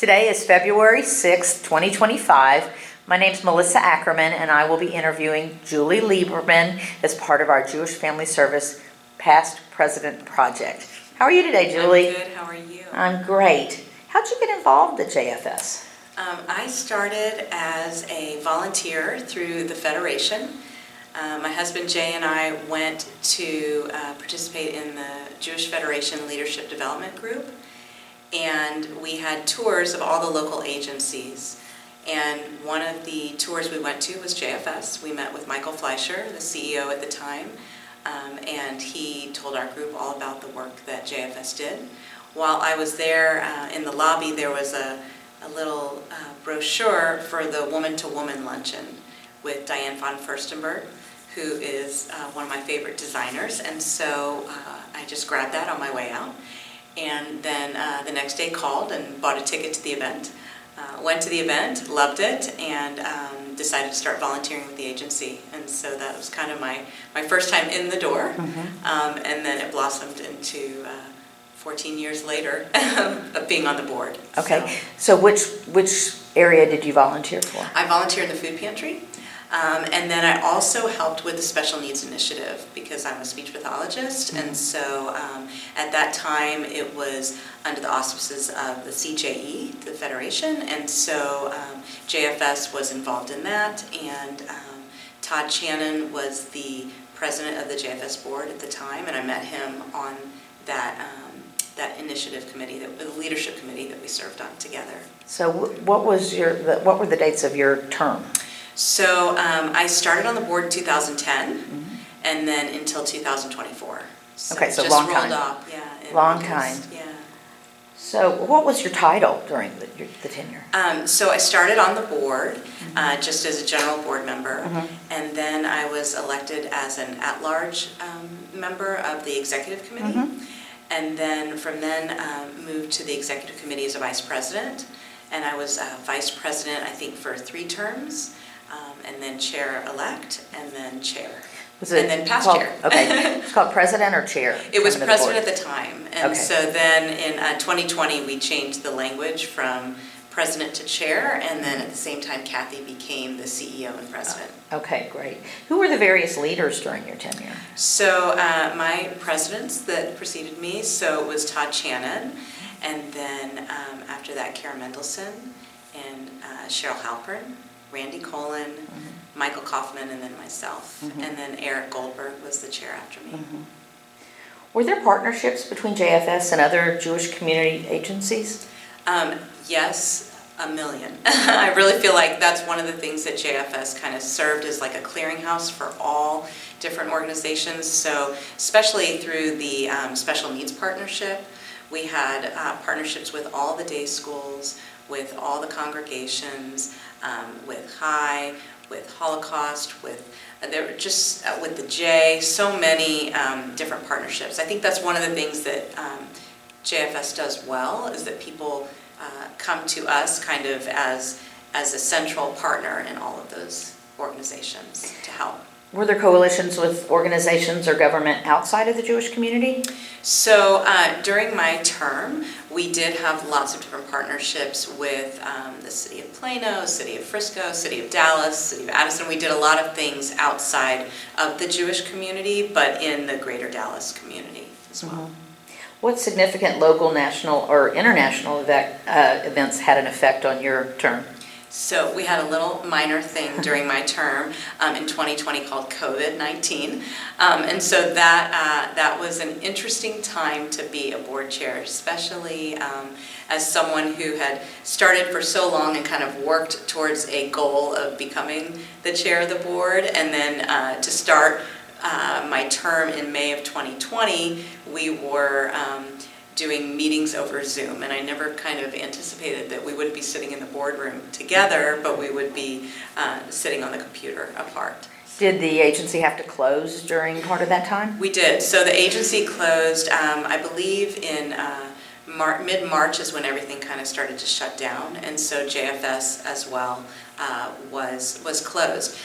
Today is February 6th, 2025. My name is Melissa Ackerman, and I will be interviewing Julie Liberman as part of our Jewish Family Service Past President Project. How are you today, Julie? I'm good. How are you? I'm great. How'd you get involved at JFS? I started as a volunteer through the Federation. My husband Jay and I went to participate in the Jewish Federation Leadership Development Group, and we had tours of all the local agencies. And one of the tours we went to was JFS. We met with Michael Fleischer, the CEO at the time, and he told our group all about the work that JFS did. While I was there in the lobby, there was a little brochure for the Woman-to-Woman Luncheon with Diane von Furstenberg, who is one of my favorite designers, and so I just grabbed that on my way out, and then the next day called and bought a ticket to the event. Went to the event, loved it, and decided to start volunteering with the agency, and so that was kind of my first time in the door, and then it blossomed into 14 years later of being on the board. Okay, so which area did you volunteer for? I volunteered in the food pantry, and then I also helped with the Special Needs Initiative because I'm a speech pathologist, and so at that time it was under the auspices of the CJE, the Federation, and so JFS was involved in that, and Todd Channon was the president of the JFS board at the time, and I met him on that initiative committee, the leadership committee that we served on together. So what were the dates of your term? So I started on the board in 2010, and then until 2024. So okay, so just long rolled time. Up, yeah. Long time. Yeah. So what was your title during the tenure? So I started on the board just as a general board member, and then I was elected as an at-large member of the executive committee. And then from then moved to the executive committee as a vice president, and I was vice president I think for 3 terms, and then chair-elect, and then chair, and then past chair. Okay, it's called president or chair? It was president at the time, and so then in 2020 we changed the language from president to chair, and then at the same time Kathy became the CEO and president. Okay, great. Who were the various leaders during your tenure? So my presidents that preceded me, so it was Todd Channon, and then after that Kara Mendelson, and Cheryl Halpern, Randy Colin, Michael Kaufman, and then myself. And then Eric Goldberg was the chair after me. Were there partnerships between JFS and other Jewish community agencies? Yes, a million. I really feel like that's one of the things that JFS kind of served as like a clearinghouse for all different organizations. So especially through the Special Needs Partnership, we had partnerships with all the day schools, with all the congregations, with High, with Holocaust, with there were just with the J, so many different partnerships. I think that's one of the things that JFS does well, is that people come to us kind of as a central partner in all of those organizations to help. Were there coalitions with organizations or government outside of the Jewish community? So during my term, we did have lots of different partnerships with the City of Plano, City of Frisco, City of Dallas, City of Addison. We did a lot of things outside of the Jewish community, but in the greater Dallas community as well. What significant local, national, or international events had an effect on your term? So we had a little minor thing during my term in 2020 called COVID-19, and so that was an interesting time to be a board chair, especially as someone who had started for so long and kind of worked towards a goal of becoming the chair of the board, and then to start my term in May of 2020, we were doing meetings over Zoom, and I never kind of anticipated that we wouldn't be sitting in the boardroom together, but we would be sitting on the computer apart. Did the agency have to close during part of that time? We did. So the agency closed, I believe in mid-March is when everything kind of started to shut down, and so JFS as well was closed.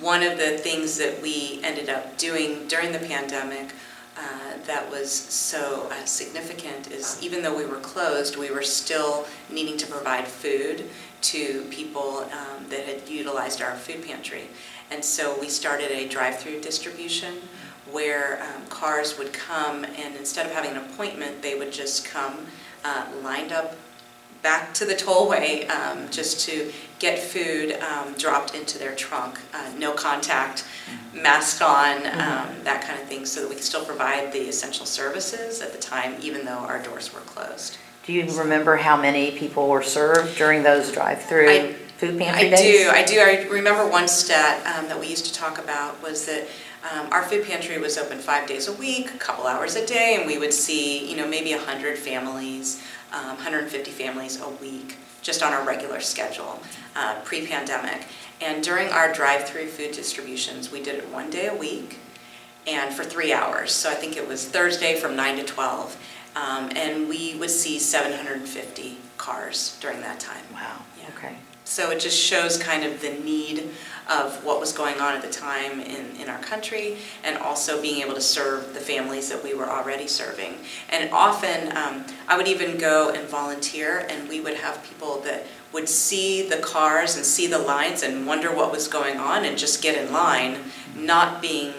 One of the things that we ended up doing during the pandemic that was so significant is even though we were closed, we were still needing to provide food to people that had utilized our food pantry. And so we started a drive-through distribution where cars would come, and instead of having an appointment, they would just come lined up back to the tollway just to get food dropped into their trunk. No contact, mask on, that kind of thing, so that we could still provide the essential services at the time, even though our doors were closed. Do you remember how many people were served during those drive-through food pantry days? I do. I remember one stat that we used to talk about was that our food pantry was open 5 days a week, a couple hours a day, and we would see, maybe 100 families, 150 families a week, just on our regular schedule, pre-pandemic. And during our drive-through food distributions, we did it 1 day a week, and for 3 hours. So I think it was Thursday from 9 to 12, and we would see 750 cars during that time. Wow. Yeah. Okay. So it just shows kind of the need of what was going on at the time in our country, and also being able to serve the families that we were already serving. And often I would even go and volunteer, and we would have people that would see the cars and see the lines and wonder what was going on and just get in line, not being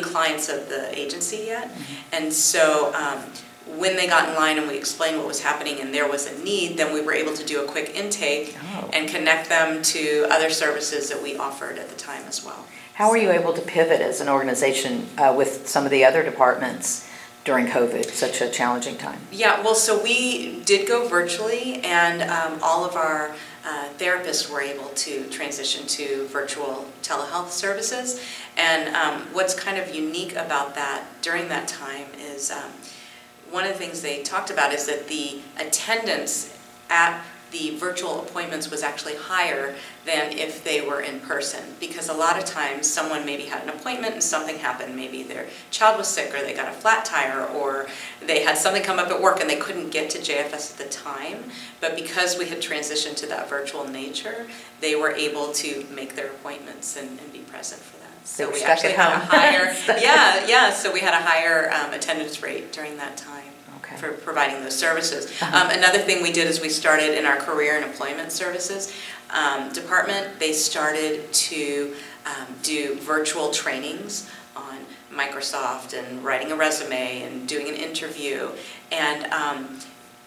clients of the agency yet. And so when they got in line and we explained what was happening and there was a need, then we were able to do a quick intake and connect them to other services that we offered at the time as well. How were you able to pivot as an organization with some of the other departments during COVID, such a challenging time? Yeah, well, so we did go virtually, and all of our therapists were able to transition to virtual telehealth services. And what's kind of unique about that during that time is one of the things they talked about is that the attendance at the virtual appointments was actually higher than if they were in person, because a lot of times someone maybe had an appointment and something happened. Maybe their child was sick, or they got a flat tire, or they had something come up at work and they couldn't get to JFS at the time. But because we had transitioned to that virtual nature, they were able to make their appointments and be present for that. So we actually had a higher, so we had a higher attendance rate during that time. For providing those services. Another thing we did is we started in our career and employment services department. They started to do virtual trainings on Microsoft and writing a resume and doing an interview. And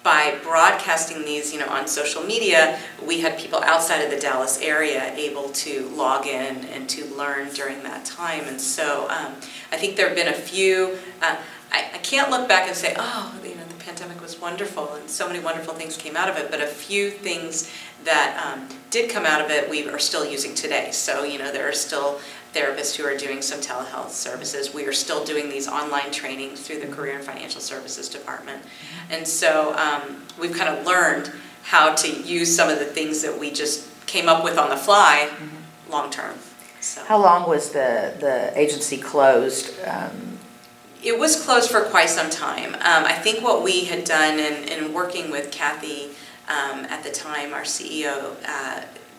by broadcasting these, on social media, we had people outside of the Dallas area able to log in and to learn during that time. And so I think there have been a few. I can't look back and say, the pandemic was wonderful and so many wonderful things came out of it, but a few things that did come out of it we are still using today. So, there are still therapists who are doing some telehealth services. We are still doing these online trainings through the Career and Financial Services Department. And so we've kind of learned how to use some of the things that we just came up with on the fly long term. So. How long was the agency closed? It was closed for quite some time. I think what we had done in working with Kathy at the time, our CEO,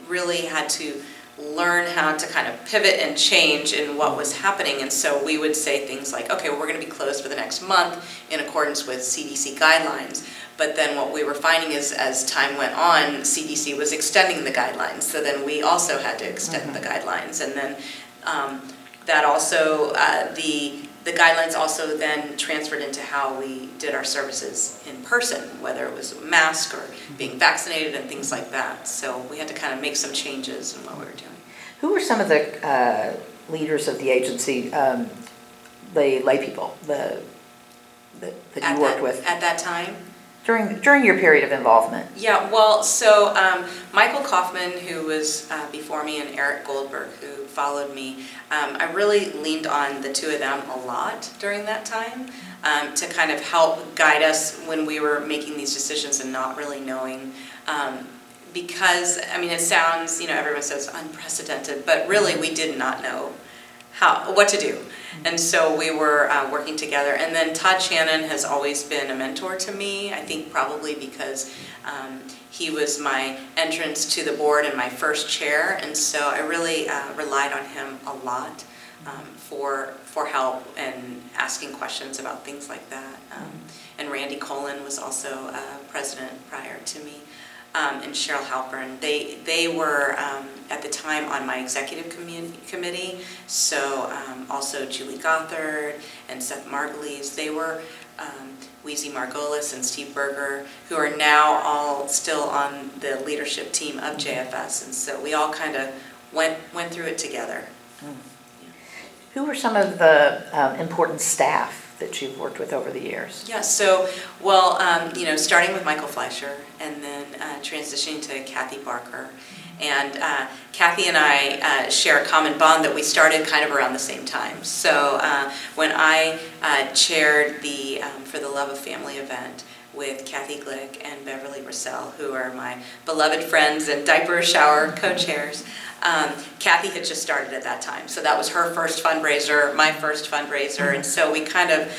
really had to learn how to kind of pivot and change in what was happening. And so we would say things like, okay, well, we're going to be closed for the next month in accordance with CDC guidelines. But then what we were finding is as time went on, CDC was extending the guidelines. So then we also had to extend the guidelines. And then that also, the guidelines also then transferred into how we did our services in person, whether it was a mask or being vaccinated and things like that. So we had to kind of make some changes in what we were doing. Who were some of the leaders of the agency, the lay people that you worked with? At that time? During your period of involvement? Yeah, well, so Michael Kaufman, who was before me, and Eric Goldberg, who followed me, I really leaned on the two of them a lot during that time to kind of help guide us when we were making these decisions and not really knowing. Because, it sounds, everyone says unprecedented, but really we did not know what to do. And so we were working together. And then Todd Shannon has always been a mentor to me, I think probably because he was my entrance to the board and my first chair. And so I really relied on him a lot for help and asking questions about things like that. And Randy Colin was also president prior to me, and Cheryl Halpern. They were at the time on my executive committee, so also Julie Gothard and Seth Margulies. They were Weezy Margolis and Steve Berger, who are now all still on the leadership team of JFS, and so we all kind of went through it together. Who were some of the important staff that you've worked with over the years? Yeah, so, well, starting with Michael Fleischer and then transitioning to Kathy Barker. And Kathy and I share a common bond that we started kind of around the same time. So when I chaired the For the Love of Family event with Kathy Glick and Beverly Russell, who are my beloved friends and diaper shower co-chairs, Kathy had just started at that time. So that was her first fundraiser, my first fundraiser, and so we kind of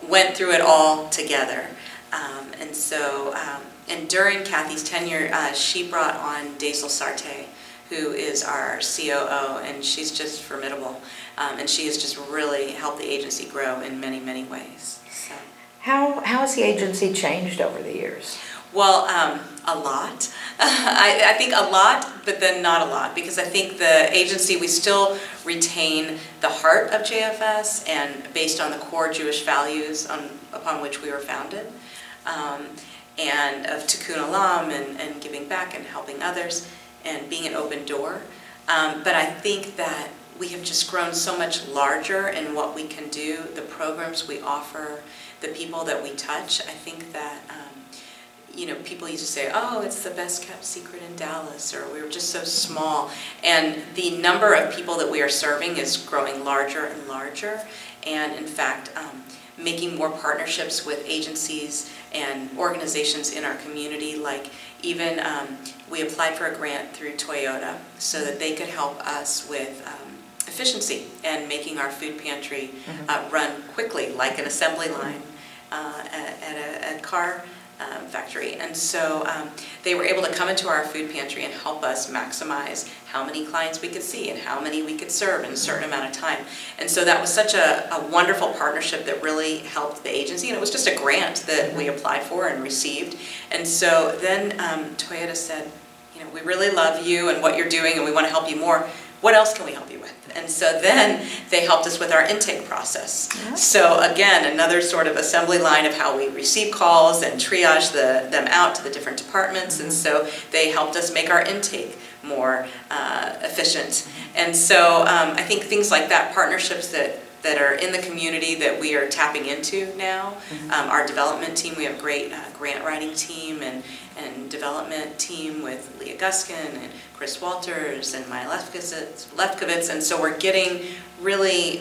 went through it all together. And during Kathy's tenure, she brought on Daisel Sarte, who is our COO, and she's just formidable. And she has just really helped the agency grow in many, many ways. So. How has the agency changed over the years? Well, a lot. I think a lot, but then not a lot, because I think the agency, we still retain the heart of JFS and based on the core Jewish values upon which we were founded, and of tikkun olam and giving back and helping others and being an open door. But I think that we have just grown so much larger in what we can do, the programs we offer, the people that we touch. I think that people used to say, oh, it's the best kept secret in Dallas, or we were just so small. And the number of people that we are serving is growing larger and larger. And in fact, making more partnerships with agencies and organizations in our community, like even we applied for a grant through Toyota so that they could help us with efficiency and making our food pantry run quickly, like an assembly line at a car factory. And so they were able to come into our food pantry and help us maximize how many clients we could see and how many we could serve in a certain amount of time. And so that was such a wonderful partnership that really helped the agency. And it was just a grant that we applied for and received. And so then Toyota said, we really love you and what you're doing and we want to help you more. What else can we help you with? And so then they helped us with our intake process. Yeah. So again, another sort of assembly line of how we receive calls and triage them out to the different departments. And so they helped us make our intake more efficient. And so I think things like that, partnerships that are in the community that we are tapping into now. Our development team, we have a great grant writing team and development team with Leah Guskin and Chris Walters and Maya Lefkowitz, and so we're getting really,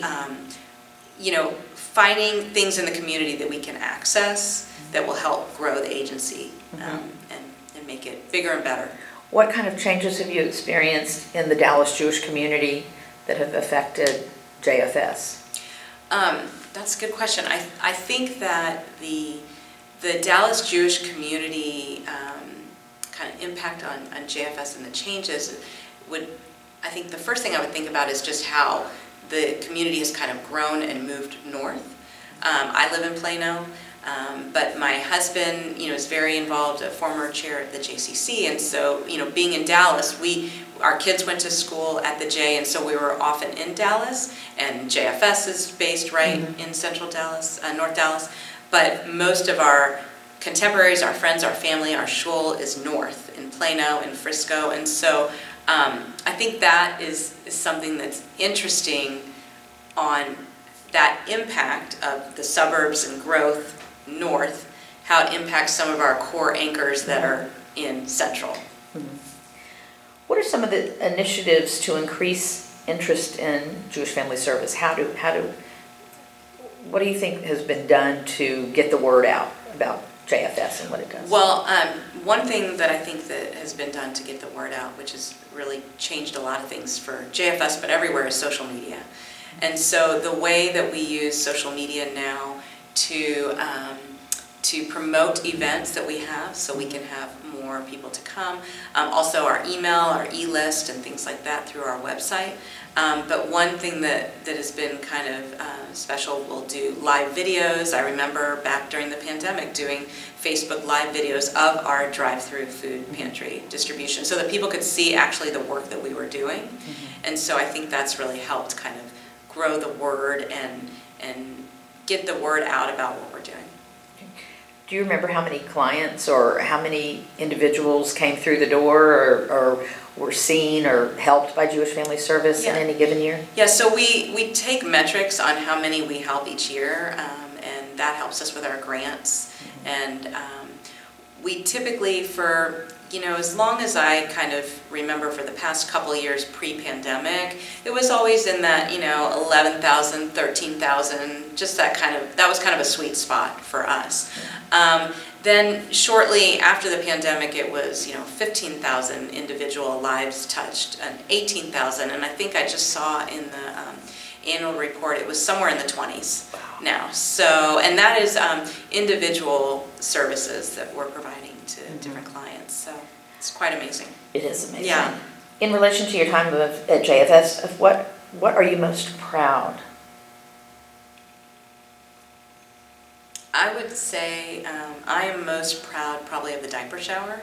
finding things in the community that we can access that will help grow the agency and make it bigger and better. What kind of changes have you experienced in the Dallas Jewish community that have affected JFS? That's a good question. I think that the Dallas Jewish community kind of impact on JFS and the changes I think the first thing I would think about is just how the community has kind of grown and moved north. I live in Plano, but my husband, is very involved, a former chair at the JCC, and so, being in Dallas, our kids went to school at the J, and so we were often in Dallas, and JFS is based right in central Dallas, North Dallas, but most of our contemporaries, our friends, our family, our shul is north in Plano and Frisco, and so I think that is something that's interesting on that impact of the suburbs and growth north, how it impacts some of our core anchors that are in central. What are some of the initiatives to increase interest in Jewish Family Service? What do you think has been done to get the word out about JFS and what it does? Well, one thing that I think that has been done to get the word out, which has really changed a lot of things for JFS, but everywhere, is social media. And so the way that we use social media now to promote events that we have, so we can have more more people to come. Also our email, our e-list, and things like that through our website. But one thing that has been kind of special, we'll do live videos. I remember back during the pandemic doing Facebook live videos of our drive-through food pantry distribution so that people could see actually the work that we were doing. And so I think that's really helped kind of grow the word and get the word out about what we're doing. Do you remember how many clients or how many individuals came through the door or were seen or helped by Jewish Family Service in any given year? Yeah, so we take metrics on how many we help each year, and that helps us with our grants. And we typically, for as long as I kind of remember for the past couple of years pre-pandemic, it was always in that 11,000, 13,000, just that was kind of a sweet spot for us. Then shortly after the pandemic, it was 15,000 individual lives touched and 18,000, and I think I just saw in the annual report it was somewhere in the 20s now. So, and that is individual services that we're providing to different clients. So it's quite amazing. It is amazing. Yeah. In relation to your time at JFS, of what are you most proud? I would say I am most proud probably of the diaper shower.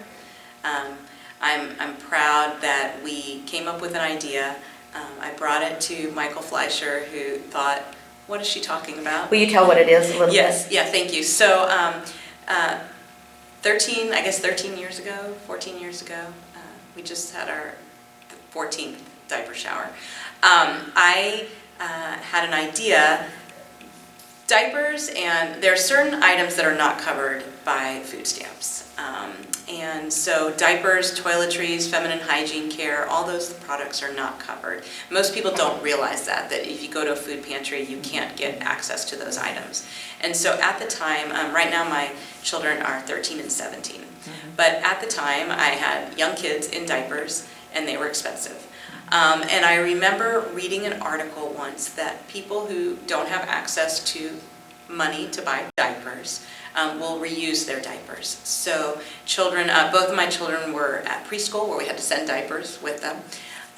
I'm proud that we came up with an idea. I brought it to Michael Fleischer, who thought, what is she talking about? Will you tell what it is a little Yes, bit? yeah, thank you. So 13 years ago, 14 years ago, we just had our 14th diaper shower. I had an idea. Diapers, and there are certain items that are not covered by food stamps. And so diapers, toiletries, feminine hygiene care, all those products are not covered. Most people don't realize that if you go to a food pantry, you can't get access to those items. And so at the time, right now my children are 13 and 17, but at the time I had young kids in diapers and they were expensive. And I remember reading an article once that people who don't have access to money to buy diapers will reuse their diapers. So children, both of my children were at preschool where we had to send diapers with them.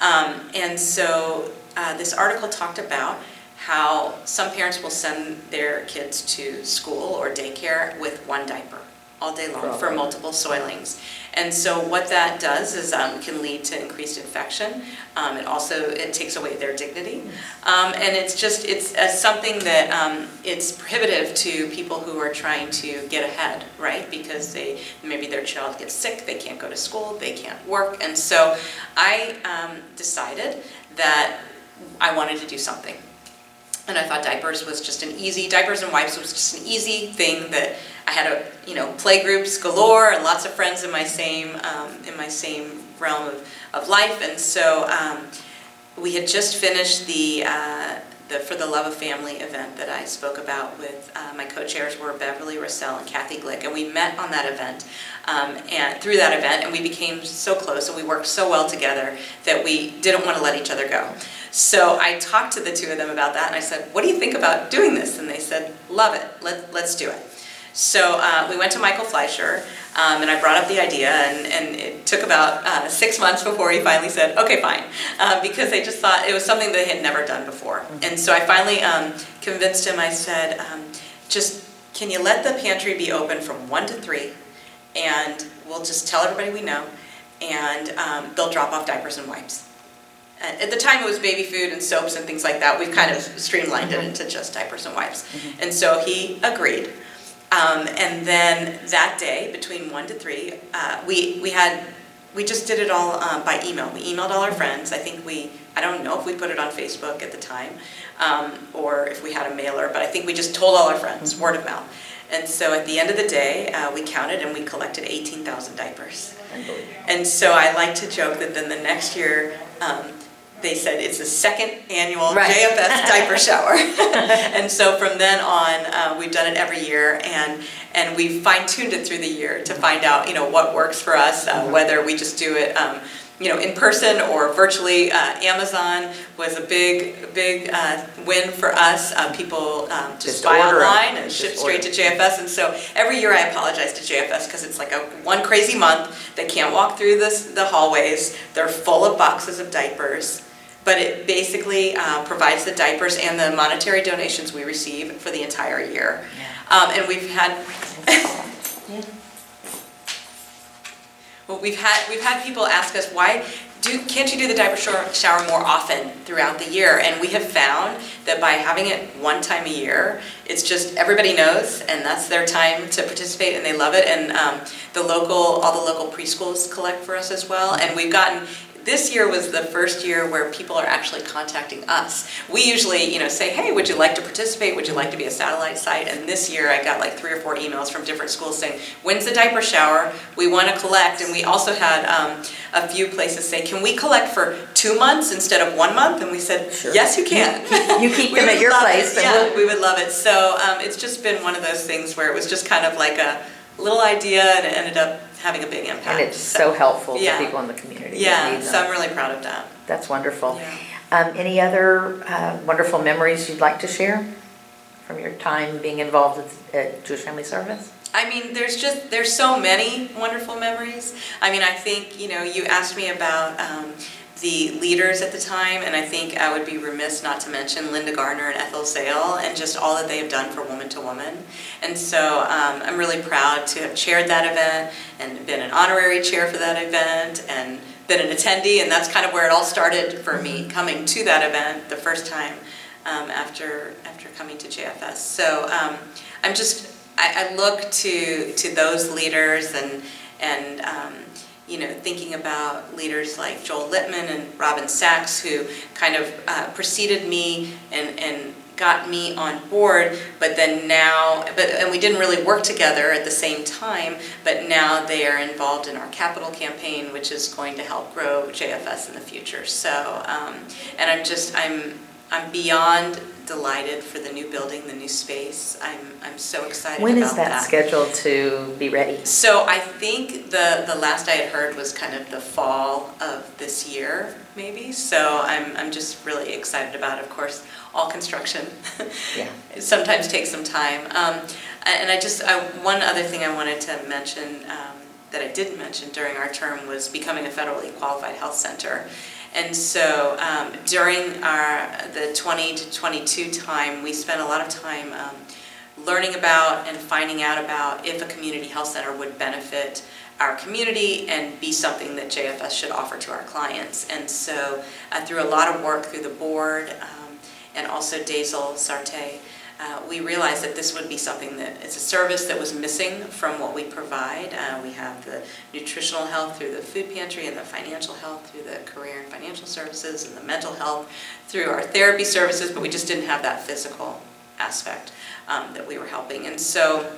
And so this article talked about how some parents will send their kids to school or daycare with one diaper all day long for multiple soilings. And so what that does is can lead to increased infection. It takes away their dignity. And it's something that it's prohibitive to people who are trying to get ahead, right? Because maybe their child gets sick, they can't go to school, they can't work. And so I decided that I wanted to do something. And I thought diapers and wipes was just an easy thing that I had play groups galore and lots of friends in my same realm of life. And so we had just finished the For the Love of Family event that I spoke about with my co-chairs were Beverly Russell and Kathy Glick, and we met on that event and through that event, and we became so close and we worked so well together that we didn't want to let each other go. So I talked to the two of them about that, and I said, what do you think about doing this? And they said, love it, let's do it. So we went to Michael Fleischer, and I brought up the idea, and it took about 6 months before he finally said, okay, fine, because they just thought it was something they had never done before. And so I finally convinced him. I said, can you let the pantry be open from 1 to 3, and we'll just tell everybody we know, and they'll drop off diapers and wipes. At the time it was baby food and soaps and things like that. We've kind of streamlined it into just diapers and wipes. And so he agreed. And then that day, between 1 to 3, we just did it all by email. We emailed all our friends. I don't know if we put it on Facebook at the time, or if we had a mailer, but I think we just told all our friends, word of mouth. And so at the end of the day, we counted and we collected 18,000 diapers. And so I like to joke that then the next year, they said it's the second annual JFS diaper shower. And so from then on, we've done it every year, and we've fine-tuned it through the year to find out, what works for us, whether we just do it, in person or virtually. Amazon was a big win for us. People just buy online and ship straight to JFS. And so every year I apologize to JFS because it's like one crazy month. They can't walk through the hallways. They're full of boxes of diapers. But it basically provides the diapers and the monetary donations we receive for the entire year. Yeah. And we've had... Well, we've had people ask us, can't you do the diaper shower more often throughout the year? And we have found that by having it one time a year, it's just everybody knows, and that's their time to participate, and they love it. And all the local preschools collect for us as well. And we've gotten. This year was the first year where people are actually contacting us. We usually, say, hey, would you like to participate? Would you like to be a satellite site? And this year I got like 3 or 4 emails from different schools saying, when's the diaper shower? We want to collect. And we also had a few places say, can we collect for 2 months instead of 1 month? And we said, sure. Yes, you can. You keep them at your place. Yeah, we would love it. So it's just been one of those things where it was just kind of like a little idea, and it ended up having a big impact. And it's so helpful to people in the community. Yeah, so I'm really proud of that. That's wonderful. Yeah. Any other wonderful memories you'd like to share from your time being involved with Jewish Family Service? I mean, there's so many wonderful memories. I mean, I think, you asked me about the leaders at the time, and I think I would be remiss not to mention Linda Gardner and Ethel Zale and just all that they have done for Woman to Woman. And so I'm really proud to have chaired that event and been an honorary chair for that event and been an attendee, and that's kind of where it all started for me, coming to that event the first time after coming to JFS. So I look to those leaders and thinking about leaders like Joel Littman and Robin Sachs, who kind of preceded me and got me on board, and we didn't really work together at the same time, but now they are involved in our capital campaign, which is going to help grow JFS in the future. So, and I'm beyond delighted for the new building, the new space. I'm so excited about that. When is that scheduled to be ready? So I think the last I had heard was kind of the fall of this year, maybe. So I'm just really excited about it. Of course, all construction it sometimes takes some time. And one other thing I wanted to mention that I didn't mention during our term was becoming a federally qualified health center. And so during the 20 to 22 time, we spent a lot of time learning about and finding out about if a community health center would benefit our community and be something that JFS should offer to our clients. And so through a lot of work through the board and also Daisel Sarte, we realized that this would be something that is a service that was missing from what we provide. We have the nutritional health through the food pantry and the financial health through the career and financial services and the mental health through our therapy services, but we just didn't have that physical aspect that we were helping. And so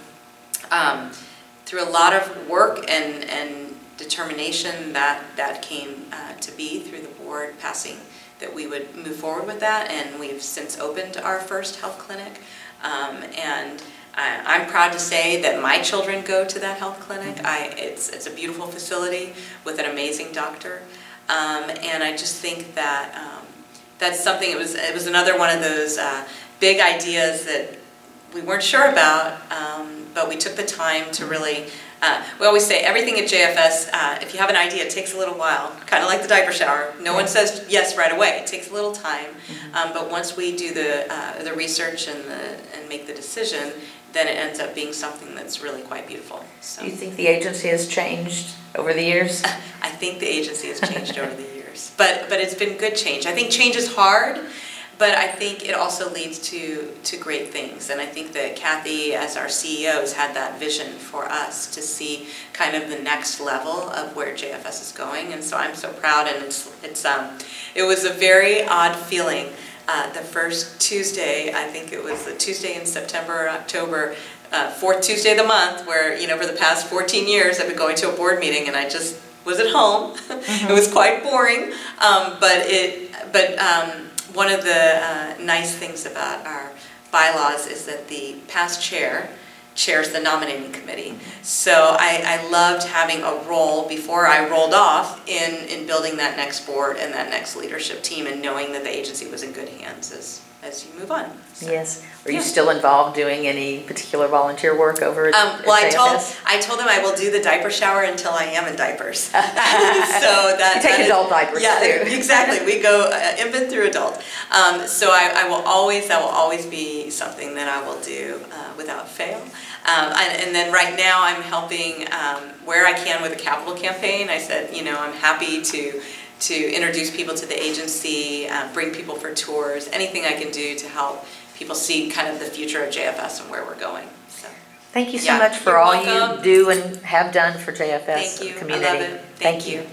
through a lot of work and determination that came to be through the board passing that we would move forward with that, and we've since opened our first health clinic. And I'm proud to say that my children go to that health clinic. It's a beautiful facility with an amazing doctor, and I just think that that's something. It was another one of those big ideas that we weren't sure about, but we took the time to really. We always say everything at JFS, if you have an idea, it takes a little while, kind of like the diaper shower. No one says yes right away. It takes a little time, but once we do the research and make the decision, then it ends up being something that's really quite beautiful. So. Do you think the agency has changed over the years? I think the agency has changed over the years, but it's been good change. I think change is hard. But I think it also leads to great things. And I think that Kathy, as our CEO, has had that vision for us to see kind of the next level of where JFS is going. And so I'm so proud. And it was a very odd feeling. The first Tuesday, I think it was the Tuesday in September or October, fourth Tuesday of the month, where, for the past 14 years I've been going to a board meeting and I just was at home. It was quite boring, but one of the nice things about our bylaws is that the past chair chairs the nominating committee. So I loved having a role before I rolled off in building that next board and that next leadership team, and knowing that the agency was in good hands as you move on. So, Yes. Are you yeah. still involved doing any particular volunteer work over at Well, JFS? I told them I will do the diaper shower until I am in diapers. So You take adult diapers yeah, too. exactly. We go infant through adult. So that will always be something that I will do without fail. And then right now I'm helping where I can with the capital campaign. I said, I'm happy to introduce people to the agency, bring people for tours, anything I can do to help people see kind of the future of JFS and where we're going. So, Thank you so yeah, much for you're all welcome. you do and have done for JFS Thank you. community. I love it. Thank you.